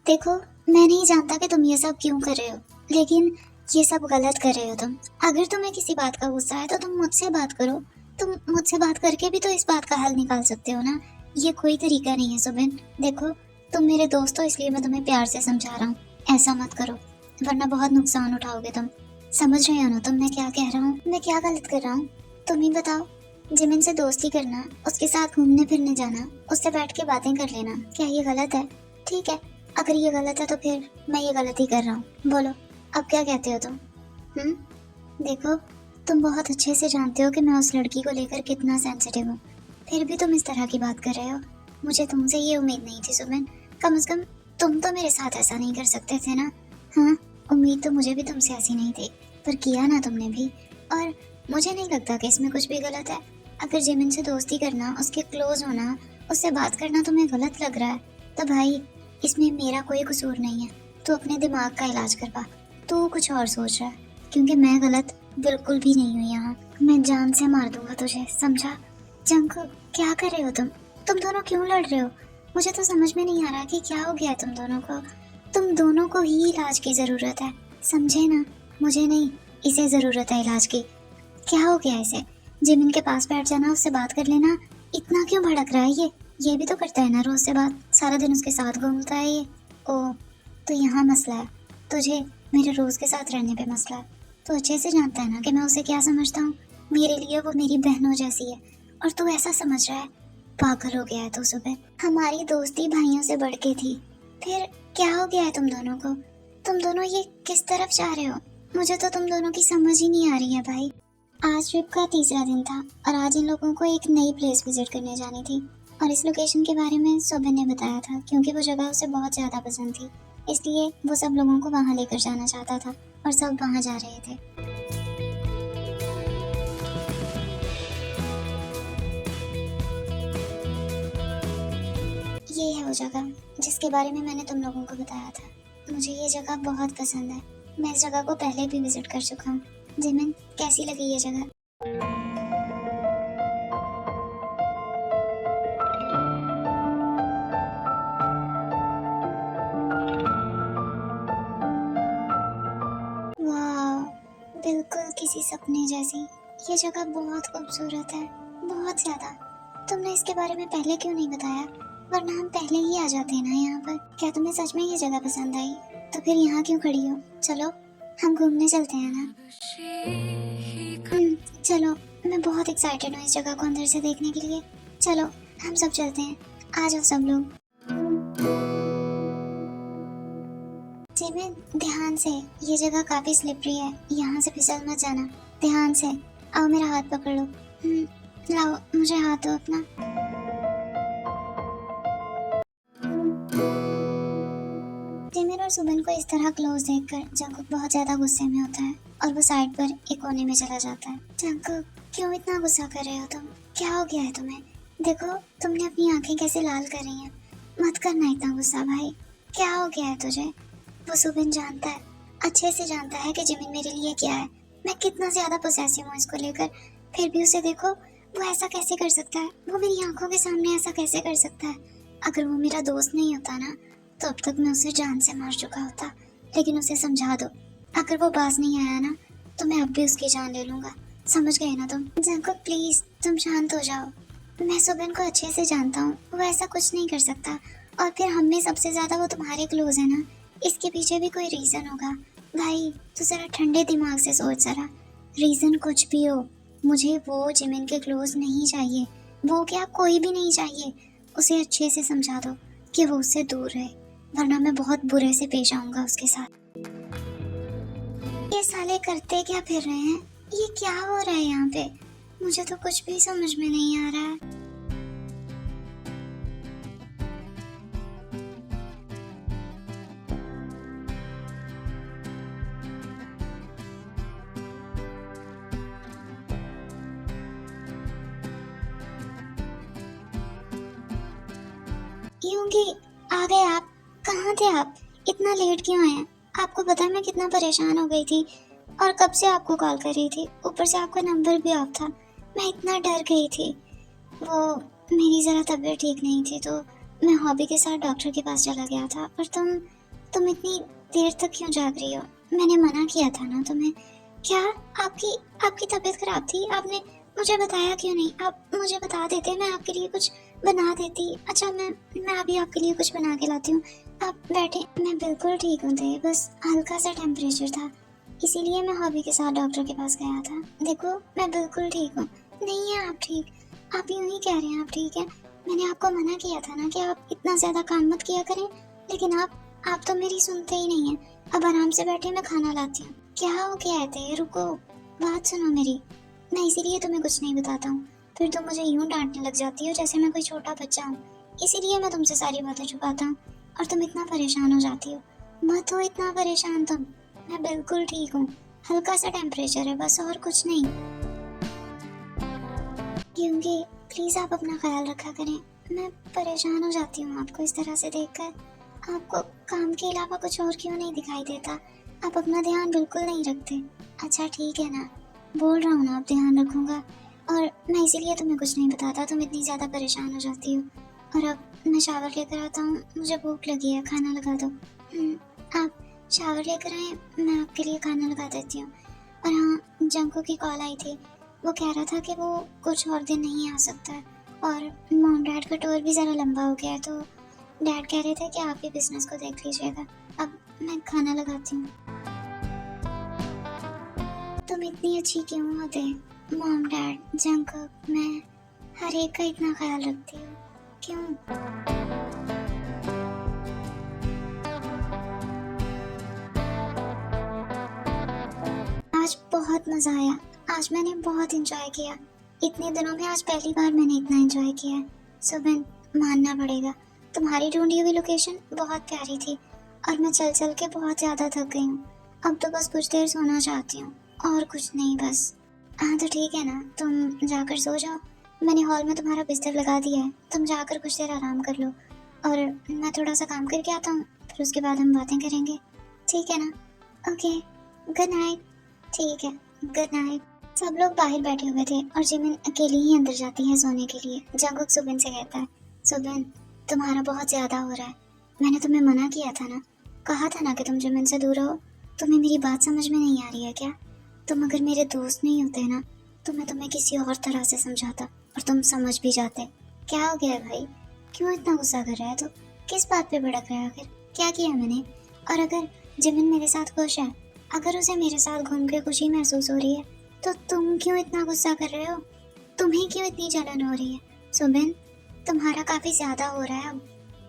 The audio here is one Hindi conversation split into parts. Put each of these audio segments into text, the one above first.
देखो, मैं नहीं जानता कि तुम ये सब क्यों कर रहे हो, लेकिन ये सब गलत कर रहे हो तुम। अगर तुम्हें किसी बात का गुस्सा है तो तुम मुझसे बात करो। तुम मुझसे बात करके भी तो इस बात का हल निकाल सकते हो ना। ये कोई तरीका नहीं है सुबिन। देखो, तुम मेरे दोस्त हो इसलिए मैं तुम्हें प्यार से समझा रहा हूँ। ऐसा मत करो, वरना बहुत नुकसान उठाओगे तुम। समझ रहे हो ना तुम मैं क्या कह रहा हूँ? मैं क्या गलत कर रहा हूँ, तुम ही बताओ। जिमिन से दोस्ती करना, उसके साथ घूमने फिरने जाना, उससे बैठ के बातें कर लेना, क्या ये गलत है? ठीक है, अगर ये गलत है तो फिर मैं ये गलती कर रहा हूँ। बोलो, अब क्या कहते हो तुम? देखो, तुम बहुत अच्छे से जानते हो कि मैं उस लड़की को लेकर कितना सेंसिटिव हूँ, फिर भी तुम इस तरह की बात कर रहे हो। मुझे तुमसे ये उम्मीद नहीं थी सुमन। कम से कम तुम तो मेरे साथ ऐसा नहीं कर सकते थे ना। हाँ, उम्मीद तो मुझे भी तुमसे ऐसी नहीं थी, पर किया ना तुमने भी। और मुझे नहीं लगता कि इसमें कुछ भी गलत है। अगर जिमिन से दोस्ती करना, उसके क्लोज होना, उससे बात करना तुम्हें गलत लग रहा है तो भाई इसमें मेरा कोई कसूर नहीं है। तू अपने दिमाग का इलाज कर पा। तू कुछ और सोच रहा है, क्योंकि मैं गलत बिल्कुल भी नहीं हूँ यहाँ। मैं जान से मार दूंगा तुझे, समझा? जंकु, क्या कर रहे हो तुम? तुम दोनों क्यों लड़ रहे हो? मुझे तो समझ में नहीं आ रहा कि क्या हो गया है तुम दोनों को। तुम दोनों को ही इलाज की जरूरत है, समझे ना? मुझे नहीं, इसे जरूरत है इलाज की। क्या हो गया इसे? जिमिन के पास बैठ जाना, उससे बात कर लेना, इतना क्यों भड़क रहा है ये भी तो करता है ना रोज से बात, सारा दिन उसके साथ घूमता है ये। ओ, तो यहाँ मसला है, तुझे मेरे रोज के साथ रहने पे मसला है। तो अच्छे से जानता है ना कि मैं उसे क्या समझता हूँ। मेरे लिए वो मेरी बहनों जैसी है, और तू ऐसा समझ रहा है? पागल हो गया है तू सुबह। हमारी दोस्ती भाइयों से बढ़ के थी, फिर क्या हो गया है तुम दोनों को? तुम दोनों ये किस तरफ जा रहे हो? मुझे तो तुम दोनों की समझ ही नहीं आ रही है भाई। आज ट्रिप का तीसरा दिन था और आज इन लोगों को एक नई प्लेस विजिट करने जानी थी, और इस लोकेशन के बारे में सुबिन ने बताया था क्योंकि वो जगह उसे बहुत ज़्यादा पसंद थी। इसलिए वो सब लोगों को वहाँ लेकर जाना चाहता था और सब वहाँ जा रहे थे। ये है वो जगह जिसके बारे में मैंने तुम लोगों को बताया था। मुझे ये जगह बहुत पसंद है। मैं इस जगह को पहले भी विजिट कर चुका हूँ। जिमिन, कैसी लगी ये जगह? वाह, बिल्कुल किसी सपने जैसी। ये जगह बहुत खूबसूरत है, बहुत ज्यादा। तुमने इसके बारे में पहले क्यों नहीं बताया? वरना हम पहले ही आ जाते ना यहाँ पर। क्या तुम्हें सच में ये जगह पसंद आई? तो फिर यहाँ क्यों खड़ी हो? चलो, हम घूमने चलते हैं ना। चलो, मैं बहुत एक्साइटेड हूँ इस जगह को अंदर से देखने के लिए। चलो, हम सब चलते हैं। आ जाओ सब लोग। जिमिन, ध्यान से, ये जगह काफी स्लिपरी है, यहाँ से फिसल मत जाना। ध्यान से। आओ, मेरा हाथ पकड़ लो। लाओ, मुझे हाथ दो अपना। जिमिन और सुबिन को इस तरह क्लोज देखकर जंकुक बहुत ज्यादा गुस्से में होता है और वो साइड पर एक कोने में चला जाता है। जंकुक, क्यों इतना गुस्सा कर रहे हो तुम? क्या हो गया है तुम्हें? देखो, तुमने अपनी आंखें कैसे लाल कर रही हैं। मत करना इतना गुस्सा भाई। क्या हो गया है तुझे? वो सुबिन जानता है, अच्छे से जानता है कि जिमिन मेरे लिए क्या है। मैं कितना ज्यादा पोसेसिव हूँ इसको लेकर, फिर भी उसे देखो, वो ऐसा कैसे कर सकता है? वो मेरी आंखों के सामने ऐसा कैसे कर सकता है? अगर वो मेरा दोस्त नहीं होता ना, तो अब तक मैं उसे जान से मार चुका होता। लेकिन उसे समझा दो, अगर वो पास नहीं आया ना, तो मैं अब भी उसकी जान ले लूंगा। समझ गए ना तुम? जंकुक, प्लीज तुम शांत हो जाओ। मैं सुबिन को अच्छे से जानता हूँ, वो ऐसा कुछ नहीं कर सकता। और फिर हम में सबसे ज्यादा वो तुम्हारे क्लोज है ना, इसके पीछे भी कोई रीजन होगा। भाई, तू जरा ठंडे दिमाग से सोच जरा। रीजन कुछ भी हो, मुझे वो जिमिन के क्लोज नहीं चाहिए। वो क्या, कोई भी नहीं चाहिए। उसे अच्छे से समझा दो कि वो उससे दूर रहे, वरना मैं बहुत बुरे से पेश आऊंगा उसके साथ। ये साले करते क्या फिर रहे हैं? ये क्या हो रहा है यहाँ पे? मुझे तो कुछ भी समझ में नहीं आ रहा है। यूंगी, आ गए आप? कहाँ थे आप? इतना लेट क्यों आए? आपको पता है मैं कितना परेशान हो गई थी, और कब से आपको कॉल कर रही थी, ऊपर से आपका नंबर भी ऑफ था। मैं इतना डर गई थी। वो, मेरी ज़रा तबीयत ठीक नहीं थी तो मैं हॉबी के साथ डॉक्टर के पास चला गया था, और तुम तुम इतनी देर तक क्यों जाग रही हो? मैंने मना किया था ना तुम्हें। क्या आपकी आपकी तबीयत खराब थी? आपने मुझे बताया क्यों नहीं? आप मुझे बता देते, मैं आपके लिए कुछ बना देती। अच्छा, मैं अभी आपके लिए कुछ बना के लाती हूँ, आप बैठे। मैं बिल्कुल ठीक हूँ दे, बस हल्का सा टेम्परेचर था, इसीलिए मैं हॉबी के साथ डॉक्टर के पास गया था। देखो मैं बिल्कुल ठीक हूँ। नहीं है आप ठीक? आप यूं ही कह रहे हैं आप ठीक है? मैंने आपको मना किया था ना कि आप इतना ज्यादा काम मत किया करें, लेकिन आप तो मेरी सुनते ही नहीं है। अब आराम से बैठे, मैं खाना लाती हूँ। क्या हो गया है ते? रुको, बात सुनो मेरी। मैं इसीलिए तुम्हें कुछ नहीं बताता हूँ, फिर तुम मुझे यूं डांटने लग जाती हो जैसे मैं कोई छोटा बच्चा हूँ। इसीलिए मैं तुमसे सारी बातें छुपाता हूँ और तुम इतना परेशान हो जाती हो। मत हो इतना परेशान तुम। मैं बिल्कुल ठीक हूँ, हल्का सा टेम्परेचर है बस, और कुछ नहीं। क्योंकि प्लीज आप अपना ख्याल रखा करें। मैं परेशान हो जाती हूँ आपको इस तरह से देखकर। आपको काम के अलावा कुछ और क्यों नहीं दिखाई देता? आप अपना ध्यान बिल्कुल नहीं रखते। अच्छा ठीक है ना, बोल रहा हूँ ना, आप ध्यान रखूंगा। और मैं इसीलिए तुम्हें कुछ नहीं बताता, तुम इतनी ज़्यादा परेशान हो जाती हो। और अब मैं शावर लेकर आता हूँ, मुझे भूख लगी है, खाना लगा दो। आप शावर लेकर आए, मैं आपके लिए खाना लगा देती हूँ। और हाँ, जंको की कॉल आई थी, वो कह रहा था कि वो कुछ और दिन नहीं आ सकता है, और मॉम डैड का टूर भी ज़रा लंबा हो गया है, तो डैड कह रहे थे कि आप ही बिजनेस को देख लीजिएगा। अब मैं खाना लगाती हूँ। तुम इतनी अच्छी क्यों होते? मॉम डैड जंकुक मैं हर एक का इतना ख्याल रखती हूँ, क्यों? आज बहुत मज़ा आया, आज मैंने बहुत इंजॉय किया। इतने दिनों में आज पहली बार मैंने इतना इंजॉय किया है। सुबह मानना पड़ेगा, तुम्हारी ढूंढी हुई लोकेशन बहुत प्यारी थी, और मैं चल चल के बहुत ज़्यादा थक गई हूँ। अब तो बस कुछ देर सोना चाहती हूँ, और कुछ नहीं बस। हाँ तो ठीक है ना, तुम जाकर सो जाओ। मैंने हॉल में तुम्हारा बिस्तर लगा दिया है, तुम जाकर कुछ देर आराम कर लो, और मैं थोड़ा सा काम करके आता हूँ, फिर उसके बाद हम बातें करेंगे। ठीक है ना? Okay, good night. ठीक है, गुड नाइट। सब लोग बाहर बैठे हुए थे और जिमिन अकेली ही अंदर जाती है सोने के लिए। जंगुक सुबिन से कहता है, सुबिन तुम्हारा बहुत ज्यादा हो रहा है, मैंने तुम्हें मना किया था ना, कहा था ना कि तुम जिमिन से दूर रहो। तुम्हें मेरी बात समझ में नहीं आ रही है क्या? तुम अगर मेरे दोस्त नहीं होते ना, तो मैं तुम्हें किसी और तरह से समझाता और तुम समझ भी जाते। क्या हो गया भाई, क्यों इतना गुस्सा कर रहा है तू? किस बात पे भड़क रहा है आखिर? क्या किया मैंने? और अगर जिमिन मेरे साथ खुश है, अगर उसे मेरे साथ घूम के खुशी महसूस हो रही है, तो तुम क्यों इतना गुस्सा कर रहे हो? तुम्हें क्यों इतनी जलन हो रही है? सुबिन तुम्हारा काफी ज्यादा हो रहा है अब,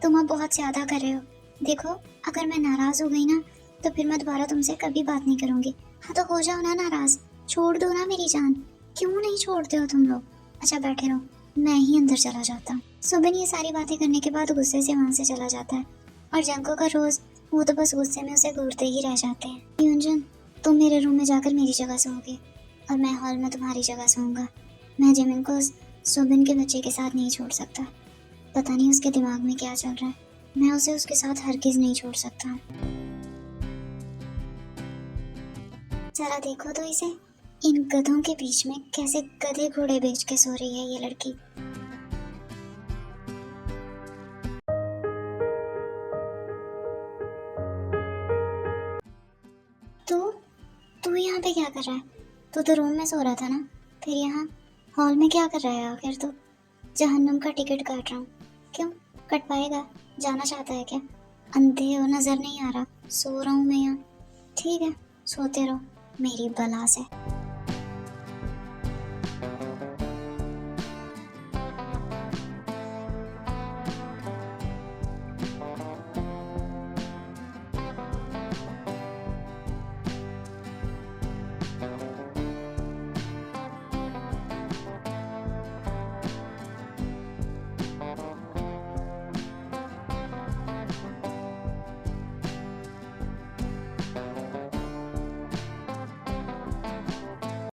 तुम अब बहुत ज्यादा कर रहे हो। देखो, अगर मैं नाराज हो गई ना, तो फिर मैं दोबारा तुमसे कभी बात नहीं करूंगी। हाँ तो हो जाओ ना नाराज, छोड़ दो ना मेरी जान। क्यों नहीं छोड़ते हो तुम लोग? अच्छा बैठे रहो, मैं ही अंदर चला जाता हूँ। सुबिन ये सारी बातें करने के बाद गुस्से से वहां से चला जाता है, और जंको का रोज वो तो बस गुस्से में उसे घूरते ही रह जाते हैं। यूंजन तुम मेरे रूम में जाकर मेरी जगह सोओगे, और मैं हॉल में तुम्हारी जगह सोऊंगा। मैं जिमिन को सुबिन के बच्चे के साथ नहीं छोड़ सकता। पता नहीं उसके दिमाग में क्या चल रहा है, मैं उसे उसके साथ हरगिज नहीं छोड़ सकता। जरा देखो तो इसे, इन गधों के बीच में कैसे गधे घोड़े बेच के सो रही है ये लड़की। तू तू यहाँ पे क्या कर रहा है? तू तो रूम में सो रहा था ना, फिर यहाँ हॉल में क्या कर रहा है आखिर तू? जहन्नुम का टिकट काट रहा हूँ। क्यों कट पाएगा? जाना चाहता है क्या? अंधे हो, नजर नहीं आ रहा? सो रहा हूँ मैं यहाँ। ठीक है, सोते रहो मेरी बला से।